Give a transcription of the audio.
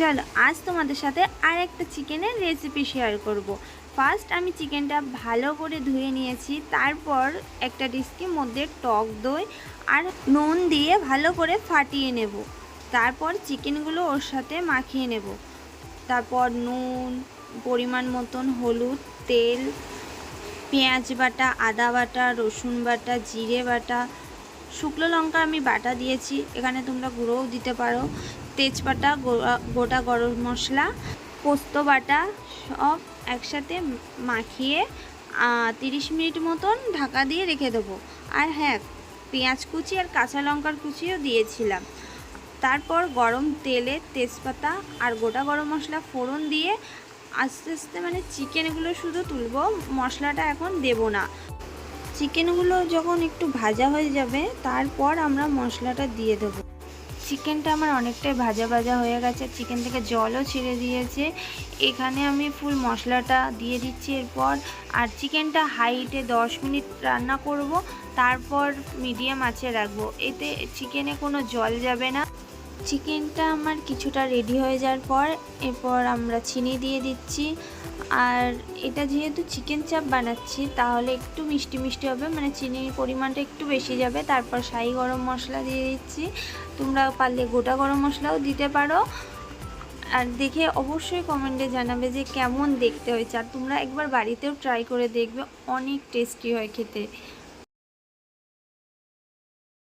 চলো আজ তোমাদের সাথে আর একটা চিকেনের রেসিপি শেয়ার করব। ফার্স্ট আমি চিকেনটা ভালো করে ধুয়ে নিয়েছি, তারপর একটা ডিস্কের মধ্যে টক দই আর নুন দিয়ে ভালো করে ফাটিয়ে নেব। তারপর চিকেনগুলো ওর সাথে মাখিয়ে নেব। তারপর নুন, পরিমাণ মতন হলুদ, তেল, পেঁয়াজ বাটা, আদা বাটা, রসুন বাটা, জিরে বাটা, শুকনো লঙ্কা আমি বাটা দিয়েছি, এখানে তোমরা গুঁড়োও দিতে পারো, তেজপাতা, গোটা গরম মশলা, পোস্ত বাটা সব একসাথে মাখিয়ে 30 মিনিট মতন ঢাকা দিয়ে রেখে দেবো। আর হ্যাঁ, পেঁয়াজ কুচি আর কাঁচা লঙ্কার কুচিও দিয়েছিলাম। তারপর গরম তেলে তেজপাতা আর গোটা গরম মশলা ফোড়ন দিয়ে আস্তে আস্তে চিকেনগুলো শুধু তুলবো, মশলাটা এখন দেব না। চিকেনগুলো যখন একটু ভাজা হয়ে যাবে তারপর আমরা মশলাটা দিয়ে দেবো। চিকেনটা আমার অনেকটাই ভাজা ভাজা হয়ে গেছে, চিকেন থেকে জলও ছেড়ে দিয়েছে। এখানে আমি ফুল মশলাটা দিয়ে দিচ্ছি এরপর। আর চিকেনটা হাইটে 10 মিনিট রান্না করব, তারপর মিডিয়াম আঁচে রাখবো, এতে চিকেনে কোনো জল যাবে না। চিকেনটা আমার কিছুটা রেডি হয়ে যাওয়ার পর এরপর আমরা চিনি দিয়ে দিচ্ছি। আর এটা যেহেতু চিকেন চাপ বানাচ্ছি তাহলে একটু মিষ্টি মিষ্টি হবে, চিনির পরিমাণটা একটু বেশি যাবে। তারপর শাহি গরম মশলা দিয়ে দিচ্ছি, তোমরা পারলে গোটা গরম মশলাও দিতে পারো। আর দেখে অবশ্যই কমেন্টে জানাবে যে কেমন দেখতে হয়েছে, আর তোমরা একবার বাড়িতেও ট্রাই করে দেখবে, অনেক টেস্টি হয় খেতে।